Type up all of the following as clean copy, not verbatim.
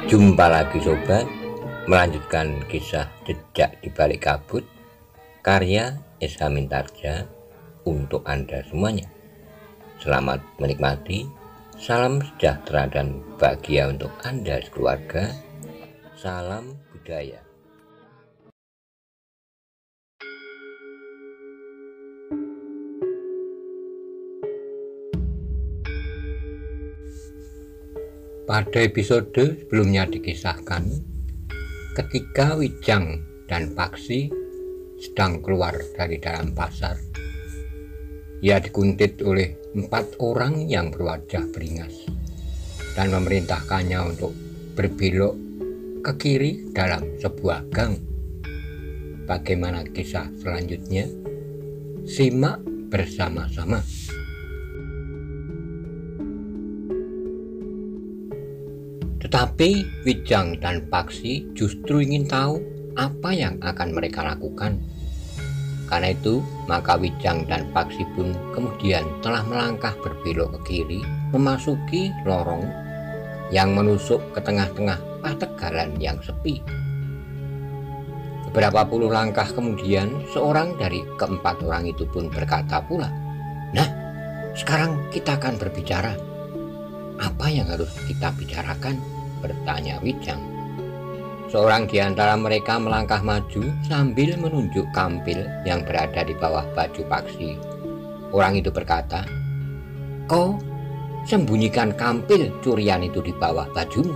Jumpa lagi sobat, melanjutkan kisah Jejak di Balik Kabut karya Esa Mintarja untuk Anda semuanya. Selamat menikmati, salam sejahtera dan bahagia untuk Anda sekeluarga. Salam budaya. Pada episode sebelumnya dikisahkan ketika Wijang dan Paksi sedang keluar dari dalam pasar. Ia dikuntit oleh 4 orang yang berwajah beringas dan memerintahkannya untuk berbelok ke kiri dalam sebuah gang. Bagaimana kisah selanjutnya? Simak bersama-sama. Tetapi Wijang dan Paksi justru ingin tahu apa yang akan mereka lakukan. Karena itu, maka Wijang dan Paksi pun kemudian telah melangkah berbelok ke kiri, memasuki lorong yang menusuk ke tengah-tengah pategalan yang sepi. Beberapa puluh langkah kemudian, seorang dari keempat orang itu pun berkata pula, "Nah, sekarang kita akan berbicara. Apa yang harus kita bicarakan?" bertanya Wijang. Seorang di antara mereka melangkah maju sambil menunjuk kampil yang berada di bawah baju Paksi. Orang itu berkata, "Kau sembunyikan kampil curian itu di bawah bajumu."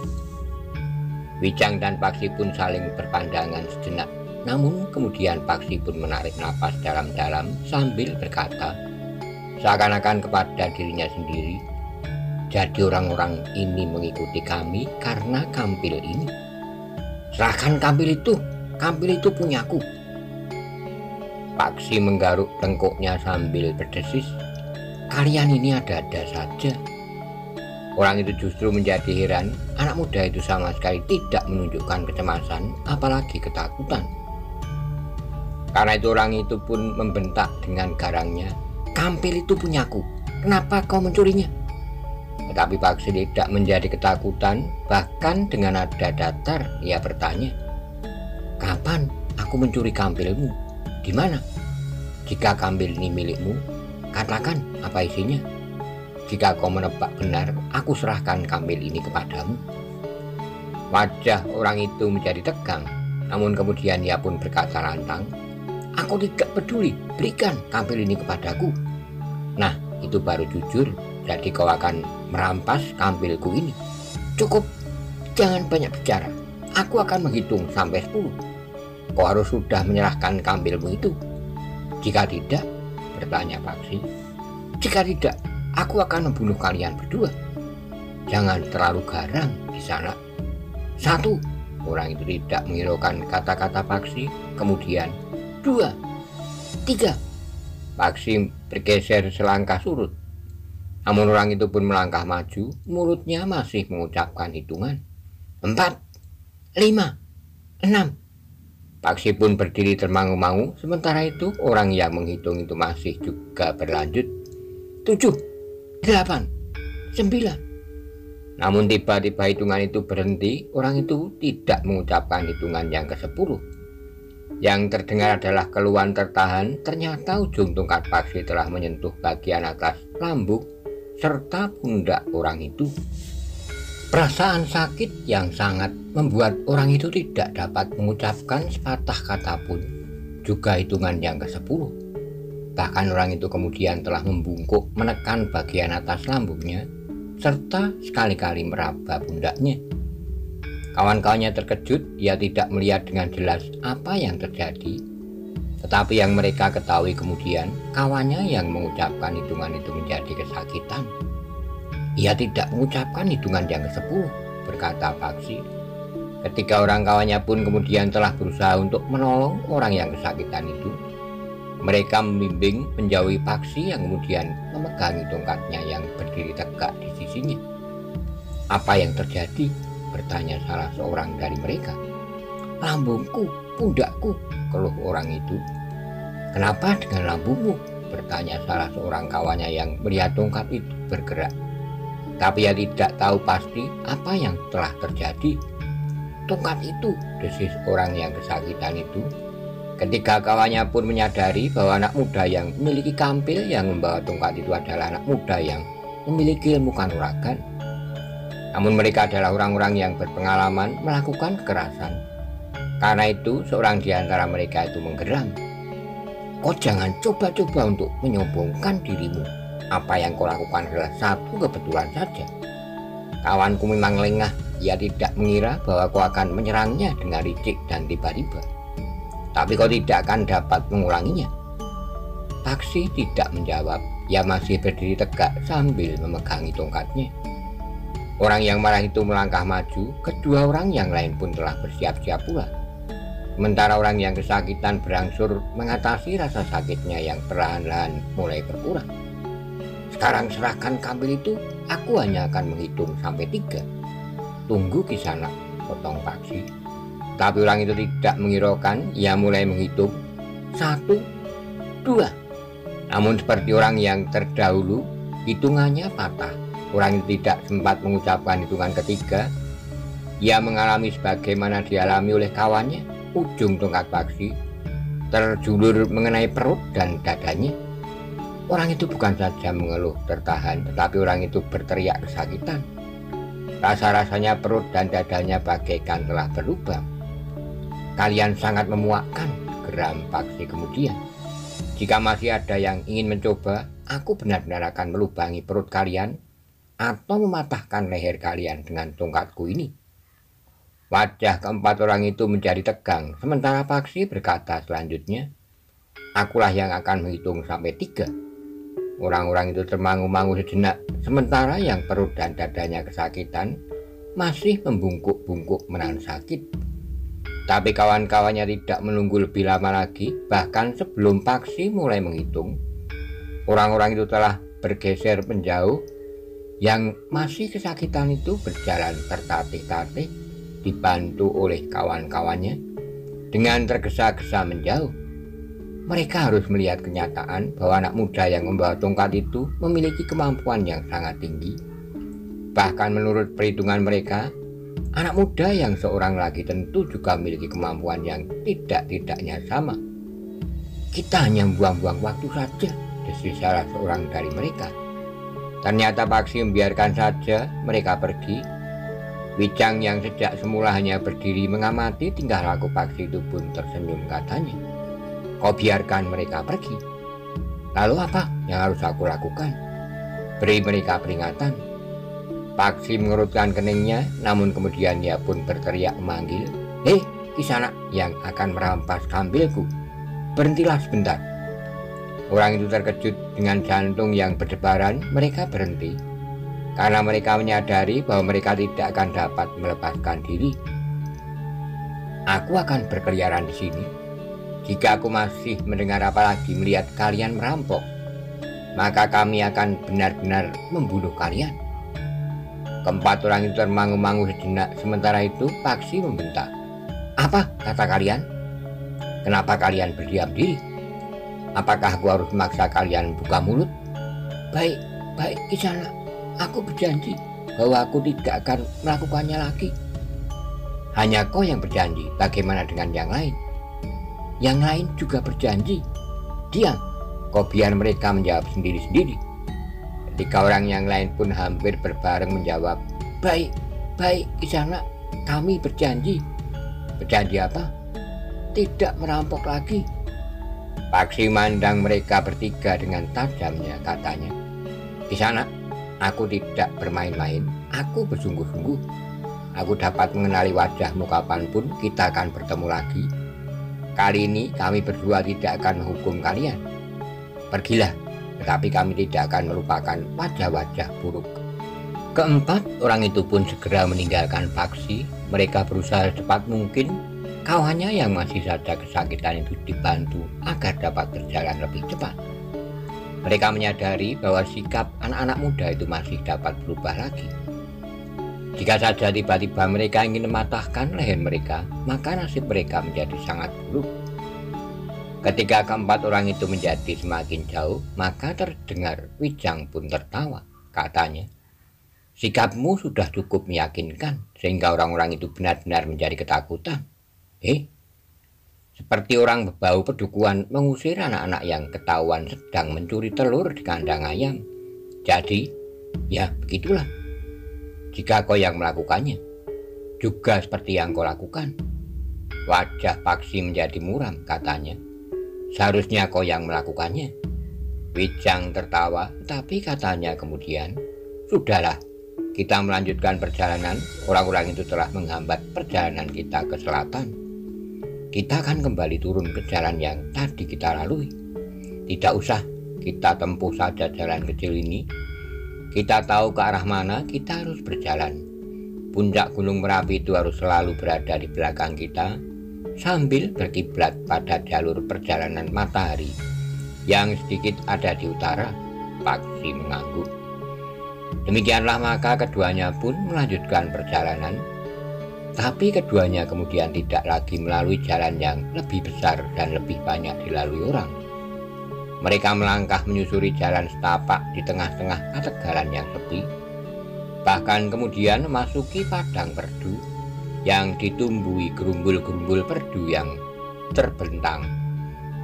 Wijang dan Paksi pun saling berpandangan sejenak. Namun kemudian Paksi pun menarik napas dalam-dalam sambil berkata, seakan-akan kepada dirinya sendiri, "Jadi orang-orang ini mengikuti kami karena kampil ini. Serahkan kampil itu punyaku." Paksi menggaruk tengkuknya sambil berdesis, "Kalian ini ada-ada saja." Orang itu justru menjadi heran, anak muda itu sama sekali tidak menunjukkan kecemasan, apalagi ketakutan. Karena itu orang itu pun membentak dengan garangnya, "Kampil itu punyaku, kenapa kau mencurinya?" Tetapi Paksi tidak menjadi ketakutan, bahkan dengan nada datar ia bertanya, "Kapan aku mencuri kampilmu? Di mana? Jika kampil ini milikmu, katakan apa isinya. Jika kau menebak benar, aku serahkan kampil ini kepadamu." Wajah orang itu menjadi tegang, namun kemudian ia pun berkata lantang, "Aku tidak peduli, berikan kampil ini kepadaku. Nah, itu baru jujur. Jadi kau akan merampas kampilku ini. Cukup, jangan banyak bicara. Aku akan menghitung sampai 10. Kau harus sudah menyerahkan kampilmu itu. Jika tidak," bertanya Paksi, "jika tidak, aku akan membunuh kalian berdua. Jangan terlalu garang di sana." 1. Orang itu tidak menghiraukan kata-kata Paksi. Kemudian 2, 3. Paksi bergeser selangkah surut. Namun orang itu pun melangkah maju, mulutnya masih mengucapkan hitungan. 4, 5, 6. Paksi pun berdiri termangu-mangu, sementara itu orang yang menghitung itu masih juga berlanjut. 7, 8, 9. Namun tiba-tiba hitungan itu berhenti, orang itu tidak mengucapkan hitungan yang ke-10. Yang terdengar adalah keluhan tertahan, ternyata ujung tongkat Paksi telah menyentuh bagian atas lambung serta pundak orang itu. Perasaan sakit yang sangat membuat orang itu tidak dapat mengucapkan sepatah kata pun, juga hitungan yang ke-10. Bahkan orang itu kemudian telah membungkuk menekan bagian atas lambungnya, serta sekali-kali meraba pundaknya. Kawan-kawannya terkejut, ia tidak melihat dengan jelas apa yang terjadi. Tetapi yang mereka ketahui kemudian, kawannya yang mengucapkan hitungan itu menjadi kesakitan. "Ia tidak mengucapkan hitungan yang ke-10, berkata Paksi. Ketika orang kawannya pun kemudian telah berusaha untuk menolong orang yang kesakitan itu, mereka membimbing menjauhi Paksi yang kemudian memegangi tongkatnya yang berdiri tegak di sisinya. "Apa yang terjadi?" bertanya salah seorang dari mereka. "Lambungku, pundakku," keluh orang itu. "Kenapa dengan lambungmu?" bertanya salah seorang kawannya yang melihat tongkat itu bergerak. Tapi ia tidak tahu pasti apa yang telah terjadi. tongkat itu, desis orang yang kesakitan itu. Ketika kawannya pun menyadari bahwa anak muda yang memiliki kampil yang membawa tongkat itu adalah anak muda yang memiliki ilmu kanuragan. Namun mereka adalah orang-orang yang berpengalaman melakukan kekerasan. Karena itu seorang di antara mereka itu menggeram. Kau jangan coba-coba untuk menyombongkan dirimu. Apa yang kau lakukan adalah satu kebetulan saja. Kawanku memang lengah, ia tidak mengira bahwa kau akan menyerangnya dengan licik dan tiba-tiba. Tapi kau tidak akan dapat mengulanginya. Paksi tidak menjawab, ia masih berdiri tegak sambil memegangi tongkatnya. Orang yang marah itu melangkah maju, kedua orang yang lain pun telah bersiap-siap pula. Sementara orang yang kesakitan berangsur mengatasi rasa sakitnya yang perlahan-lahan mulai berkurang. Sekarang serahkan kampil itu, aku hanya akan menghitung sampai 3. Tunggu Kisanak, potong Paksi. Tapi orang itu tidak menghiraukan, ia mulai menghitung 1, 2. Namun seperti orang yang terdahulu, hitungannya patah. Orang itu tidak sempat mengucapkan hitungan ketiga. Ia mengalami sebagaimana dialami oleh kawannya. Ujung tongkat Paksi terjulur mengenai perut dan dadanya. Orang itu bukan saja mengeluh tertahan, tetapi orang itu berteriak kesakitan. Rasa-rasanya perut dan dadanya bagaikan telah berlubang. Kalian sangat memuakkan, geram Paksi kemudian. Jika masih ada yang ingin mencoba, aku benar-benar akan melubangi perut kalian atau mematahkan leher kalian dengan tongkatku ini. Wajah keempat orang itu menjadi tegang, sementara Paksi berkata selanjutnya, akulah yang akan menghitung sampai 3. Orang-orang itu termangu-mangu sejenak, sementara yang perut dan dadanya kesakitan masih membungkuk-bungkuk menahan sakit. Tapi kawan-kawannya tidak menunggu lebih lama lagi, bahkan sebelum Paksi mulai menghitung, orang-orang itu telah bergeser menjauh. Yang masih kesakitan itu berjalan tertatih-tatih, dibantu oleh kawan-kawannya dengan tergesa-gesa menjauh. Mereka harus melihat kenyataan bahwa anak muda yang membawa tongkat itu memiliki kemampuan yang sangat tinggi. Bahkan menurut perhitungan mereka, anak muda yang seorang lagi tentu juga memiliki kemampuan yang tidak-tidaknya sama. Kita hanya buang-buang waktu saja, desis salah seorang dari mereka. Ternyata Paksi membiarkan saja mereka pergi. Wijang yang sejak semula hanya berdiri mengamati tingkah laku Paksi itu pun tersenyum, katanya. Kau biarkan mereka pergi. Lalu apa yang harus aku lakukan? Beri mereka peringatan. Paksi mengerutkan keningnya, namun kemudian ia pun berteriak memanggil, hei Kisanak yang akan merampas kampilku, berhentilah sebentar. Orang itu terkejut dengan jantung yang berdebaran. Mereka berhenti karena mereka menyadari bahwa mereka tidak akan dapat melepaskan diri. Aku akan berkeliaran di sini. Jika aku masih mendengar apalagi melihat kalian merampok, maka kami akan benar-benar membunuh kalian. Keempat orang itu termangu-mangu sejenak, sementara itu Paksi membentak. Apa kata kalian? Kenapa kalian berdiam diri? Apakah aku harus memaksa kalian buka mulut? Baik, baik Kisanak. Aku berjanji bahwa aku tidak akan melakukannya lagi. Hanya kau yang berjanji, bagaimana dengan yang lain? Yang lain juga berjanji. Diam, kau biar mereka menjawab sendiri-sendiri. Ketika orang yang lain pun hampir berbareng menjawab, baik, baik Kisanak, kami berjanji. Berjanji apa? Tidak merampok lagi. Paksi mandang mereka bertiga dengan tajamnya, katanya. Kisanak, aku tidak bermain-main, aku bersungguh-sungguh. Aku dapat mengenali wajahmu kapanpun kita akan bertemu lagi. Kali ini kami berdua tidak akan menghukum kalian. Pergilah, tetapi kami tidak akan melupakan wajah-wajah buruk. Keempat orang itu pun segera meninggalkan Paksi. Mereka berusaha secepat mungkin kawannya yang masih saja kesakitan itu dibantu agar dapat berjalan lebih cepat. Mereka menyadari bahwa sikap anak-anak muda itu masih dapat berubah lagi. Jika saja tiba-tiba mereka ingin mematahkan leher mereka, maka nasib mereka menjadi sangat buruk. Ketika keempat orang itu menjadi semakin jauh, maka terdengar Wijang pun tertawa. Katanya, Sikapmu sudah cukup meyakinkan sehingga orang-orang itu benar-benar menjadi ketakutan. Seperti orang berbau pedukuhan mengusir anak-anak yang ketahuan sedang mencuri telur di kandang ayam. Jadi, ya begitulah. Jika kau yang melakukannya, juga seperti yang kau lakukan. Wajah Paksi menjadi muram, katanya. Seharusnya kau yang melakukannya. Wijang tertawa, tapi katanya kemudian, sudahlah, kita melanjutkan perjalanan. Orang-orang itu telah menghambat perjalanan kita ke selatan. Kita akan kembali turun ke jalan yang tadi kita lalui. Tidak usah, kita tempuh saja jalan kecil ini. Kita tahu ke arah mana kita harus berjalan. Puncak Gunung Merapi itu harus selalu berada di belakang kita, sambil berkiblat pada jalur perjalanan matahari yang sedikit ada di utara. Paksi mengangguk. Demikianlah maka keduanya pun melanjutkan perjalanan. Tapi keduanya kemudian tidak lagi melalui jalan yang lebih besar dan lebih banyak dilalui orang. Mereka melangkah menyusuri jalan setapak di tengah-tengah ketegalan yang sepi. Bahkan kemudian memasuki padang perdu yang ditumbuhi gerumbul-gerumbul perdu yang terbentang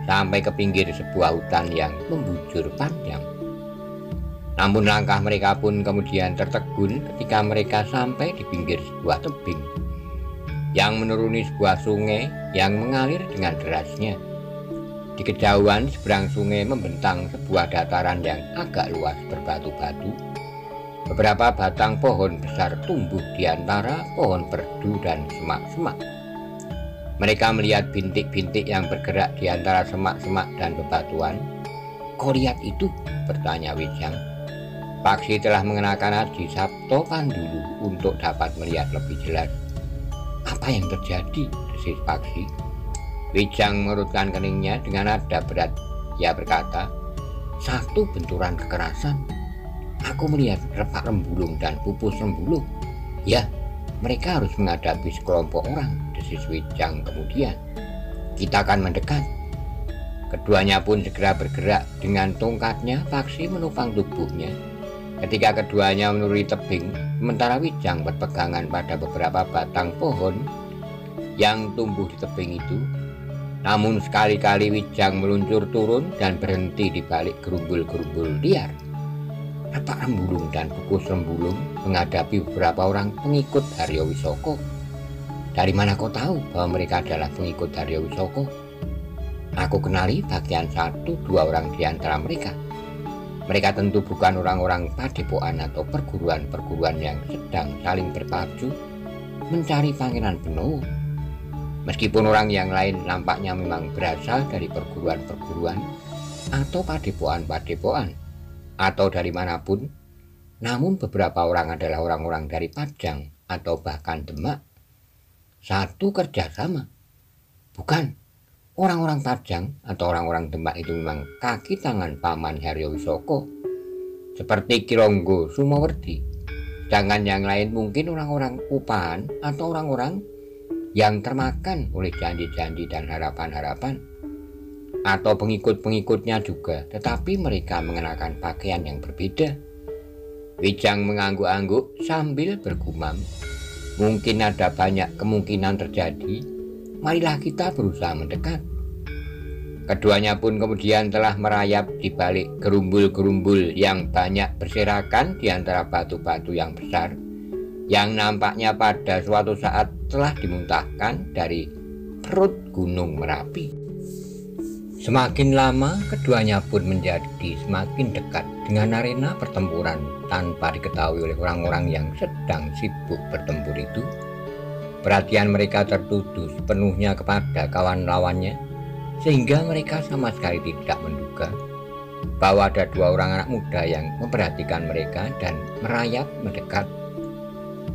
sampai ke pinggir sebuah hutan yang membujur panjang. Namun langkah mereka pun kemudian tertegun ketika mereka sampai di pinggir sebuah tebing yang menuruni sebuah sungai yang mengalir dengan derasnya. Di kejauhan seberang sungai membentang sebuah dataran yang agak luas berbatu-batu. Beberapa batang pohon besar tumbuh di antara pohon perdu dan semak-semak. Mereka melihat bintik-bintik yang bergerak di antara semak-semak dan bebatuan. "Kau lihat itu?" bertanya Wijang. Paksi telah mengenakan aji sabto pandulu untuk dapat melihat lebih jelas. "Apa yang terjadi?" desis Paksi. Wijang mengerutkan keningnya dengan nada berat. Ia berkata, "Satu benturan kekerasan. Aku melihat repak rembulung dan pupus rembulung. Ya, mereka harus menghadapi sekelompok orang," desis Wijang kemudian. "Kita akan mendekat." Keduanya pun segera bergerak. Dengan tongkatnya Paksi menopang tubuhnya ketika keduanya menuruni tebing, sementara Wijang berpegangan pada beberapa batang pohon yang tumbuh di tebing itu. Namun sekali-kali Wijang meluncur turun dan berhenti di balik gerumbul-gerumbul liar. Repak rembulung dan kukus rembulung menghadapi beberapa orang pengikut Haryo Wisoko. "Dari mana kau tahu bahwa mereka adalah pengikut Haryo Wisoko?" "Aku kenali bagian 1-2 orang di antara mereka. Mereka tentu bukan orang-orang padepokan atau perguruan-perguruan yang sedang saling berpacu mencari Pangeran Benowo. Meskipun orang yang lain nampaknya memang berasal dari perguruan-perguruan atau padepokan-padepokan atau dari manapun, namun beberapa orang adalah orang-orang dari Pajang atau bahkan Demak. Satu kerjasama. Bukan, orang-orang Pajang atau orang-orang Demak itu memang kaki tangan Paman Haryo Wisoko, seperti Kironggo Sumawerdi. Sedangkan yang lain mungkin orang-orang upahan atau orang-orang yang termakan oleh janji-janji dan harapan-harapan, atau pengikut-pengikutnya juga, tetapi mereka mengenakan pakaian yang berbeda." Wijang mengangguk-angguk sambil bergumam, "Mungkin ada banyak kemungkinan terjadi. Marilah kita berusaha mendekat." Keduanya pun kemudian telah merayap di balik gerumbul-gerumbul yang banyak berserakan di antara batu-batu yang besar, yang nampaknya pada suatu saat telah dimuntahkan dari perut Gunung Merapi. Semakin lama keduanya pun menjadi semakin dekat dengan arena pertempuran tanpa diketahui oleh orang-orang yang sedang sibuk bertempur itu. Perhatian mereka tertuju sepenuhnya kepada kawan lawannya, sehingga mereka sama sekali tidak menduga bahwa ada 2 orang anak muda yang memperhatikan mereka dan merayap mendekat.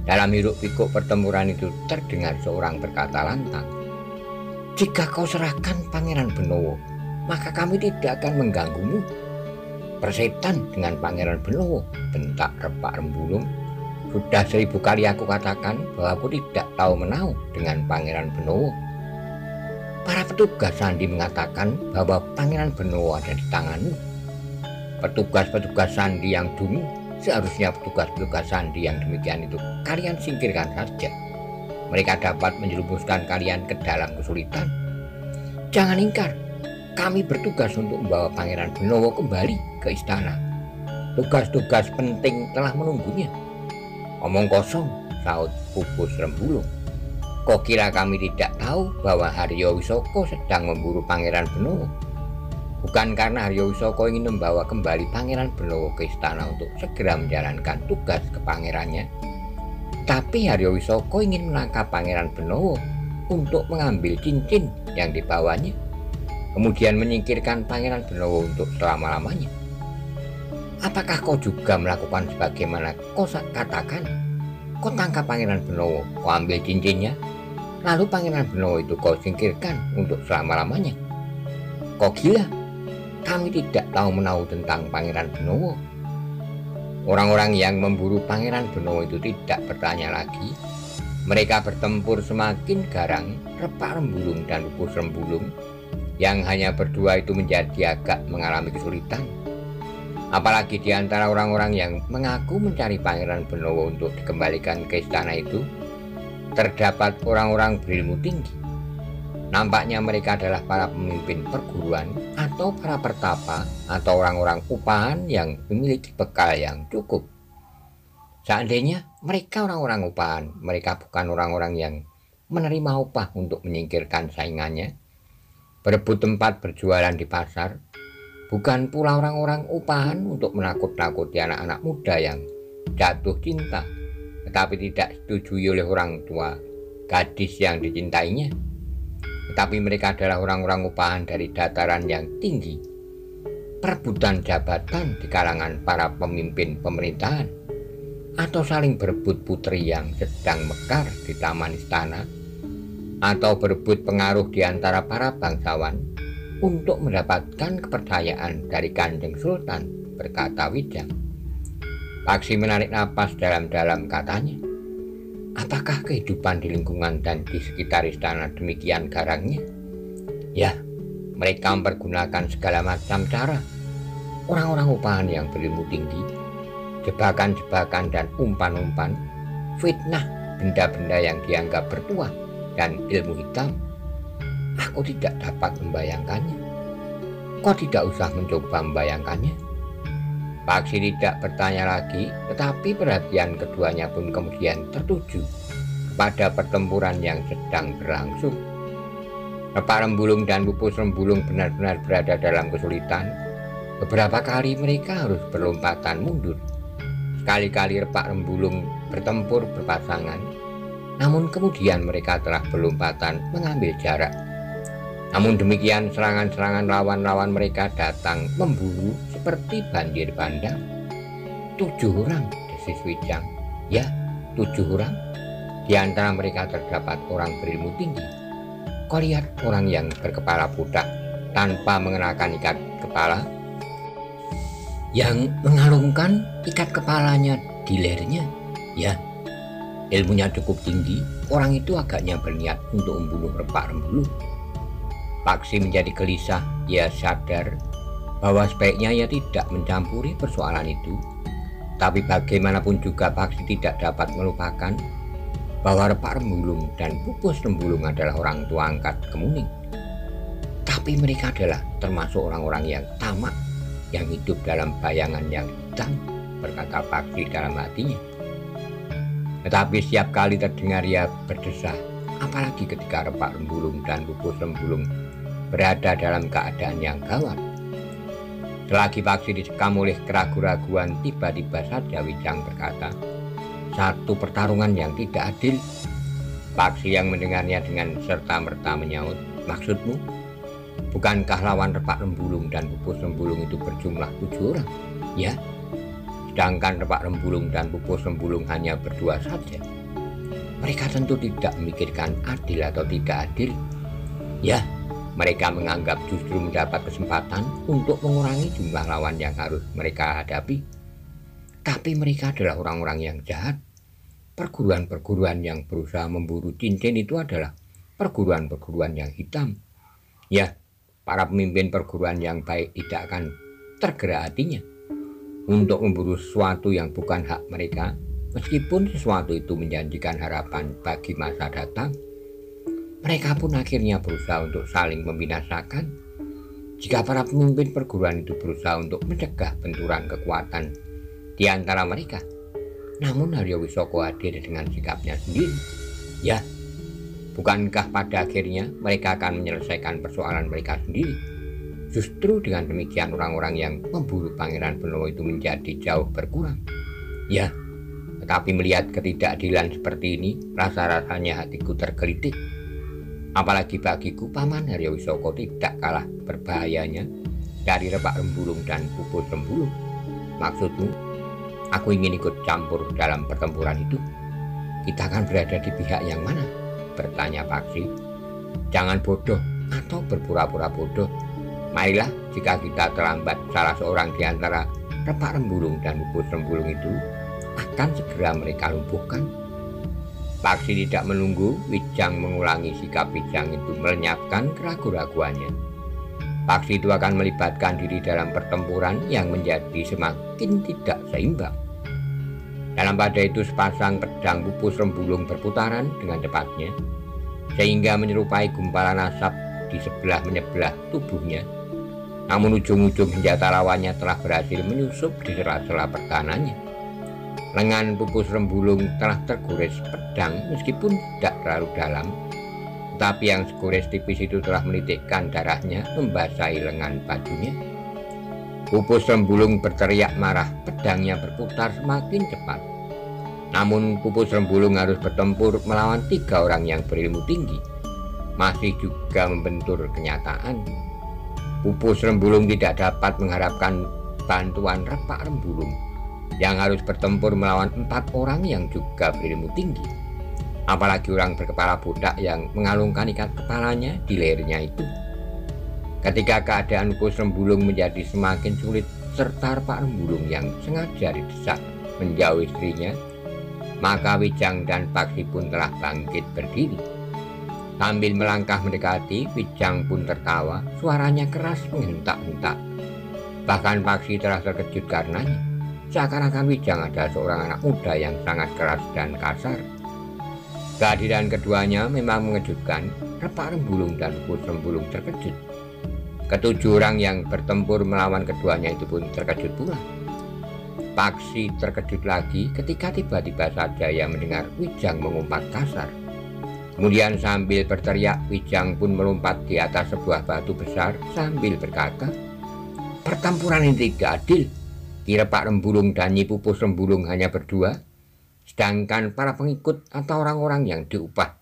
Dalam hiruk-pikuk pertempuran itu terdengar seorang berkata lantang, "Jika kau serahkan Pangeran Benowo, maka kami tidak akan mengganggumu." "Persetan dengan Pangeran Benowo," bentak Repak Rembulung. "Sudah 1000 kali aku katakan bahwa aku tidak tahu menau dengan Pangeran Benowo. Para petugas sandi mengatakan bahwa Pangeran Benowo ada di tanganmu. Petugas-petugas sandi yang dungu Seharusnya petugas-petugas sandi yang demikian itu kalian singkirkan saja. Mereka dapat menjerumuskan kalian ke dalam kesulitan. Jangan ingkar, kami bertugas untuk membawa Pangeran Benowo kembali ke istana. Tugas-tugas penting telah menunggunya. Omong kosong, sahut Pupus Rembulung. Kok kira kami tidak tahu bahwa Haryo Wisoko sedang memburu Pangeran Benowo? Bukan karena Haryo Wisoko ingin membawa kembali Pangeran Benowo ke istana untuk segera menjalankan tugas kepangerannya, tapi Haryo Wisoko ingin menangkap Pangeran Benowo untuk mengambil cincin yang dibawanya, kemudian menyingkirkan Pangeran Benowo untuk selama-lamanya. Apakah kau juga melakukan sebagaimana kau katakan? Kau tangkap Pangeran Benowo, kau ambil cincinnya, lalu Pangeran Benowo itu kau singkirkan untuk selama-lamanya. Kau gila? Kami tidak tahu menahu tentang Pangeran Benowo. Orang-orang yang memburu Pangeran Benowo itu tidak bertanya lagi. Mereka bertempur semakin garang. Repak Rembulung dan Pupus Rembulung yang hanya berdua itu menjadi agak mengalami kesulitan. Apalagi di antara orang-orang yang mengaku mencari Pangeran Benowo untuk dikembalikan ke istana itu, terdapat orang-orang berilmu tinggi. Nampaknya mereka adalah para pemimpin perguruan atau para pertapa atau orang-orang upahan yang memiliki bekal yang cukup. Seandainya mereka orang-orang upahan, mereka bukan orang-orang yang menerima upah untuk menyingkirkan saingannya, berebut tempat berjualan di pasar, bukan pula orang-orang upahan untuk menakut-nakuti anak-anak muda yang jatuh cinta, tetapi tidak disetujui oleh orang tua gadis yang dicintainya. Tetapi mereka adalah orang-orang upahan dari dataran yang tinggi, perebutan jabatan di kalangan para pemimpin pemerintahan, atau saling berebut putri yang sedang mekar di taman istana, atau berebut pengaruh di antara para bangsawan untuk mendapatkan kepercayaan dari Kanjeng Sultan, berkata Wijang. Paksi menarik napas dalam-dalam, katanya, apakah kehidupan di lingkungan dan di sekitar istana demikian garangnya? Ya, mereka mempergunakan segala macam cara. Orang-orang upahan yang berilmu tinggi, jebakan-jebakan dan umpan-umpan, fitnah, benda-benda yang dianggap bertuah, dan ilmu hitam. Aku tidak dapat membayangkannya. Kau tidak usah mencoba membayangkannya. Paksi tidak bertanya lagi, tetapi perhatian keduanya pun kemudian tertuju pada pertempuran yang sedang berlangsung. Repak Rembulung dan Pupus Rembulung benar-benar berada dalam kesulitan. Beberapa kali mereka harus berlompatan mundur. Sekali-kali Repak Rembulung bertempur berpasangan, namun kemudian mereka telah berlompatan mengambil jarak. Namun demikian serangan-serangan lawan-lawan mereka datang memburu seperti banjir bandang. 7 orang, desis Wijang. Ya, 7 orang. Di antara mereka terdapat orang berilmu tinggi. Kau lihat orang yang berkepala budak tanpa mengenakan ikat kepala, yang mengalungkan ikat kepalanya di lehernya. Ya, ilmunya cukup tinggi. Orang itu agaknya berniat untuk membunuh Repak Rembulung. Paksi menjadi gelisah. Ia sadar bahwa sebaiknya ia tidak mencampuri persoalan itu. Tapi bagaimanapun juga Paksi tidak dapat melupakan bahwa Repak Rembulung dan Pupus Rembulung adalah orang tua angkat Kemuning. Tapi mereka adalah termasuk orang-orang yang tamak, yang hidup dalam bayangan yang hitam, berkata Paksi dalam hatinya. Tetapi setiap kali terdengar ia berdesah, apalagi ketika Repak Rembulung dan Pupus Rembulung berada dalam keadaan yang gawat. Selagi Paksi dicekam oleh keraguan-raguan, tiba-tiba saja Wijang berkata, satu pertarungan yang tidak adil. Paksi yang mendengarnya dengan serta-merta menyaut, maksudmu? Bukankah lawan Repak Rembulung dan Pupus Rembulung itu berjumlah 7 orang? Ya, sedangkan Repak Rembulung dan Pupus Rembulung hanya berdua saja. Mereka tentu tidak memikirkan adil atau tidak adil. Ya, mereka menganggap justru mendapat kesempatan untuk mengurangi jumlah lawan yang harus mereka hadapi. Tapi mereka adalah orang-orang yang jahat. Perguruan-perguruan yang berusaha memburu cincin itu adalah perguruan-perguruan yang hitam. Ya, para pemimpin perguruan yang baik tidak akan tergerak hatinya. untuk memburu sesuatu yang bukan hak mereka, meskipun sesuatu itu menjanjikan harapan bagi masa datang. Mereka pun akhirnya berusaha untuk saling membinasakan. Jika para pemimpin perguruan itu berusaha untuk mencegah benturan kekuatan di antara mereka, namun Haryo Wisoko hadir dengan sikapnya sendiri. Ya, bukankah pada akhirnya mereka akan menyelesaikan persoalan mereka sendiri? Justru dengan demikian orang-orang yang memburu Pangeran Benowo itu menjadi jauh berkurang. Ya, tetapi melihat ketidakadilan seperti ini, rasa-rasanya hatiku tergelitik. Apalagi bagiku, Paman Haryo Wisoko tidak kalah berbahayanya dari Repak Rembulung dan Pupus Rembulung. Maksudmu, aku ingin ikut campur dalam pertempuran itu? Kita akan berada di pihak yang mana? Bertanya Paksi. Jangan bodoh atau berpura-pura bodoh. Marilah, jika kita terlambat, salah seorang di antara Repak Rembulung dan Pupus Rembulung itu akan segera mereka lumpuhkan. Paksi tidak menunggu Wijang mengulangi sikap Wijang itu melenyapkan keraguan-raguannya. Paksi itu akan melibatkan diri dalam pertempuran yang menjadi semakin tidak seimbang. Dalam pada itu sepasang pedang Pupus Rembulung berputaran dengan cepatnya, sehingga menyerupai gumpalan asap di sebelah menyebelah tubuhnya. Namun ujung-ujung senjata lawannya telah berhasil menyusup di sela-sela pertahanannya. Lengan Pupus Rembulung telah tergores pedang meskipun tidak terlalu dalam, tetapi yang segores tipis itu telah menitikkan darahnya membasahi lengan bajunya. Pupus Rembulung berteriak marah, pedangnya berputar semakin cepat. Namun Pupus Rembulung harus bertempur melawan 3 orang yang berilmu tinggi, masih juga membentur kenyataan. Pupus Rembulung tidak dapat mengharapkan bantuan Repak Rembulung yang harus bertempur melawan 4 orang yang juga berilmu tinggi, apalagi orang berkepala botak yang mengalungkan ikat kepalanya di lehernya itu. Ketika keadaan Pupus Rembulung menjadi semakin sulit, serta Repak Rembulung yang sengaja didesak menjauh istrinya, maka Wijang dan Paksi pun telah bangkit berdiri. Sambil melangkah mendekati, Wijang pun tertawa, suaranya keras menghentak-hentak. Bahkan Paksi telah terkejut karenanya. Seakan-akan Wijang adalah seorang anak muda yang sangat keras dan kasar. Kehadiran keduanya memang mengejutkan. Repak Rembulung dan Pupus Rembulung terkejut. Ketujuh orang yang bertempur melawan keduanya itu pun terkejut pula. Paksi terkejut lagi ketika tiba-tiba saja ia mendengar Wijang mengumpat kasar. Kemudian sambil berteriak, Wijang pun melompat di atas sebuah batu besar sambil berkata, "Pertempuran ini tidak adil. Ki Repak Rembulung dan Nyi Pupus Rembulung hanya berdua, sedangkan para pengikut atau orang-orang yang diupah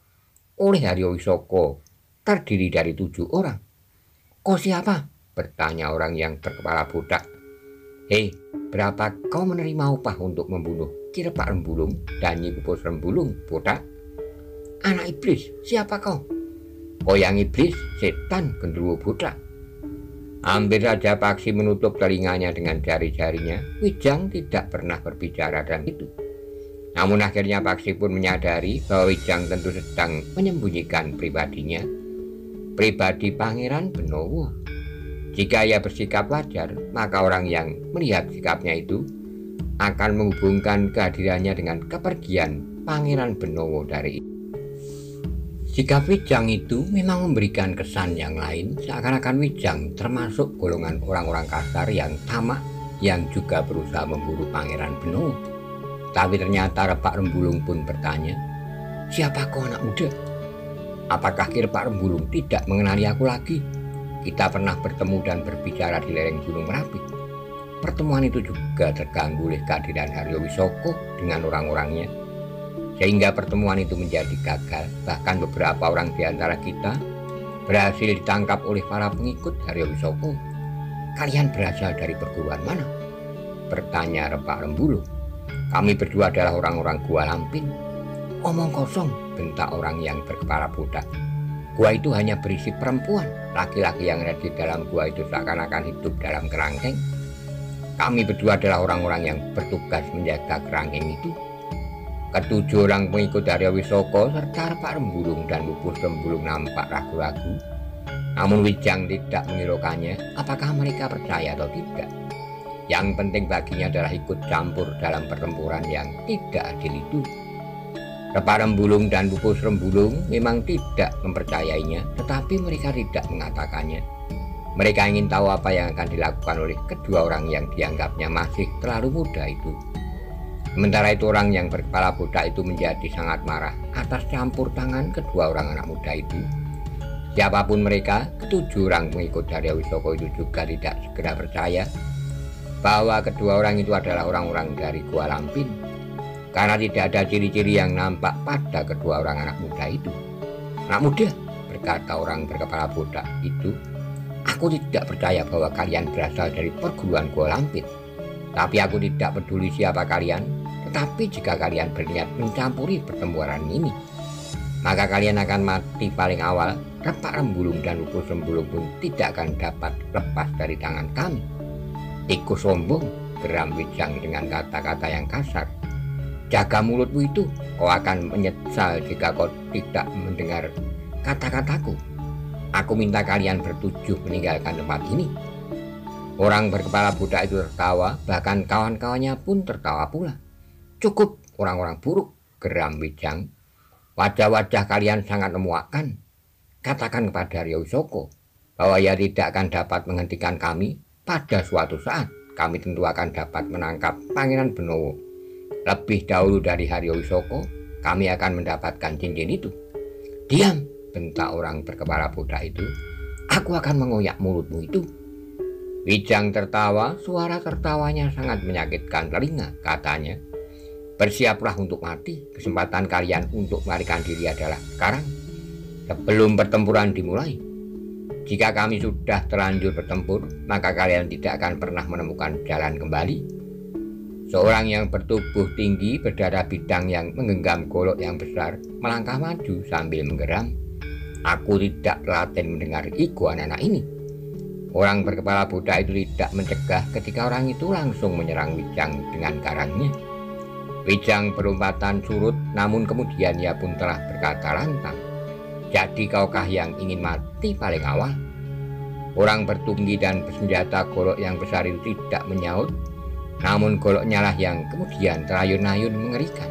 oleh Haryo Wisoko terdiri dari 7 orang. Kau siapa?" bertanya orang yang berkepala botak. "Hei, berapa kau menerima upah untuk membunuh Ki Repak Rembulung dan Nyi Pupus Rembulung, botak?" "Anak iblis, siapa kau?" "Kau yang iblis, setan, genderuwo botak." Hampir saja Paksi menutup telinganya dengan jari-jarinya. Wijang tidak pernah berbicara dan itu. Namun akhirnya Paksi pun menyadari bahwa Wijang tentu sedang menyembunyikan pribadinya, pribadi Pangeran Benowo. Jika ia bersikap wajar, maka orang yang melihat sikapnya itu akan menghubungkan kehadirannya dengan kepergian Pangeran Benowo dari itu. Sikap Wijang itu memang memberikan kesan yang lain, seakan-akan Wijang termasuk golongan orang-orang kasar yang tamak yang juga berusaha memburu Pangeran Benowo. Tapi ternyata Repak Rembulung pun bertanya, "Siapa kau anak muda? Apakah Ki Repak Rembulung tidak mengenali aku lagi? Kita pernah bertemu dan berbicara di lereng Gunung Merapi." Pertemuan itu juga terganggu oleh kehadiran Haryo Wisoko dengan orang-orangnya, sehingga pertemuan itu menjadi gagal. Bahkan beberapa orang di antara kita berhasil ditangkap oleh para pengikut Haryo Wisoko. "Kalian berasal dari perguruan mana?" bertanya Repak Rembulung. "Kami berdua adalah orang-orang Gua Lampin." "Omong kosong," bentak orang yang berkepala botak. "Gua itu hanya berisi perempuan. Laki-laki yang ada di dalam gua itu seakan-akan hidup dalam kerangkeng. Kami berdua adalah orang-orang yang bertugas menjaga kerangkeng itu." Ketujuh orang pengikut Haryo Wisoko serta Repak Rembulung dan Pupus Rembulung nampak ragu-ragu. Namun Wijang tidak menghiraukannya apakah mereka percaya atau tidak. Yang penting baginya adalah ikut campur dalam pertempuran yang tidak adil itu. Repak Rembulung dan Pupus Rembulung memang tidak mempercayainya, tetapi mereka tidak mengatakannya. Mereka ingin tahu apa yang akan dilakukan oleh kedua orang yang dianggapnya masih terlalu muda itu. Sementara itu orang yang berkepala botak itu menjadi sangat marah atas campur tangan kedua orang anak muda itu. Siapapun mereka, ketujuh orang pengikut dari Wisoko itu juga tidak segera percaya bahwa kedua orang itu adalah orang-orang dari Gua Lampin, karena tidak ada ciri-ciri yang nampak pada kedua orang anak muda itu. "Anak muda," berkata orang berkepala botak itu, "aku tidak percaya bahwa kalian berasal dari perguruan Gua Lampin. Tapi aku tidak peduli siapa kalian, tetapi jika kalian berniat mencampuri pertempuran ini, maka kalian akan mati paling awal. Repak Rembulung dan Pupus Rembulung pun tidak akan dapat lepas dari tangan kami." "Tikus sombong," geram Wijang dengan kata-kata yang kasar. "Jaga mulutmu itu, kau akan menyesal jika kau tidak mendengar kata-kataku. Aku minta kalian bertujuh meninggalkan tempat ini." Orang berkepala botak itu tertawa, bahkan kawan-kawannya pun tertawa pula. "Cukup, orang-orang buruk," geram Wijang. "Wajah-wajah kalian sangat memuakkan. Katakan kepada Arya Wisoko bahwa ia tidak akan dapat menghentikan kami. Pada suatu saat, kami tentu akan dapat menangkap Pangeran Benowo. Lebih dahulu dari Arya Wisoko, kami akan mendapatkan cincin itu." "Diam," bentak orang berkepala botak itu. "Aku akan mengoyak mulutmu itu." Wijang tertawa, suara tertawanya sangat menyakitkan telinga. Katanya, "Bersiaplah untuk mati. Kesempatan kalian untuk melarikan diri adalah sekarang, sebelum pertempuran dimulai. Jika kami sudah terlanjur bertempur, maka kalian tidak akan pernah menemukan jalan kembali." Seorang yang bertubuh tinggi, berdarah bidang yang menggenggam golok yang besar, melangkah maju sambil menggeram. "Aku tidak telaten mendengar ego anak-anak ini." Orang berkepala botak itu tidak mencegah ketika orang itu langsung menyerang Wijang dengan garangnya. Wijang berumpatan surut, namun kemudian ia pun telah berkata lantang, "Jadi kaukah yang ingin mati paling awal?" Orang bertunggi dan bersenjata golok yang besar itu tidak menyaut, namun goloknya lah yang kemudian terayun-ayun mengerikan.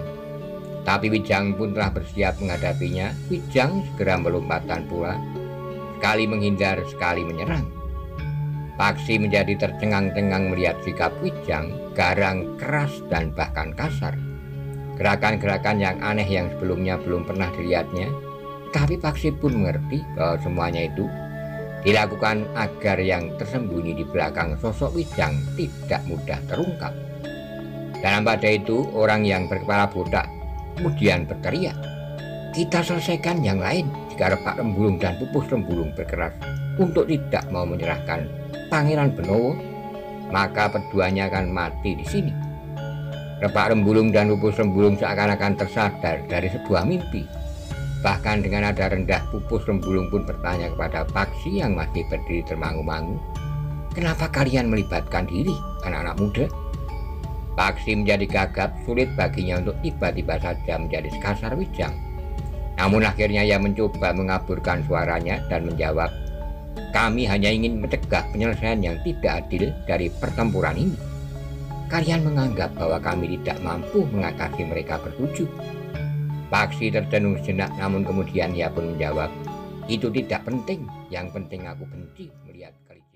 Tapi Wijang pun telah bersiap menghadapinya. Wijang segera melompatan pula, sekali menghindar, sekali menyerang. Paksi menjadi tercengang-cengang melihat sikap Wijang, garang, keras, dan bahkan kasar. Gerakan-gerakan yang aneh yang sebelumnya belum pernah dilihatnya, tapi Paksi pun mengerti bahwa semuanya itu dilakukan agar yang tersembunyi di belakang sosok Wijang tidak mudah terungkap. Dalam pada itu, orang yang berkepala botak kemudian berteriak, "Kita selesaikan yang lain." Jika Repak Rembulung dan Pupus Rembulung berkeras untuk tidak mau menyerahkan Pangeran Benowo, maka keduanya akan mati di sini. Repak Rembulung dan Pupus Rembulung seakan-akan tersadar dari sebuah mimpi. Bahkan dengan nada rendah, Pupus Rembulung pun bertanya kepada Paksi yang masih berdiri termangu-mangu, "Kenapa kalian melibatkan diri, anak-anak muda?" Paksi menjadi gagap, sulit baginya untuk tiba-tiba saja menjadi sekasar Wijang. Namun akhirnya ia mencoba mengaburkan suaranya dan menjawab, "Kami hanya ingin mencegah penyelesaian yang tidak adil dari pertempuran ini. Kalian menganggap bahwa kami tidak mampu mengatasi mereka bertujuh." Paksi tercenung sejenak, namun kemudian ia pun menjawab, "Itu tidak penting. Yang penting aku benci melihat kalian."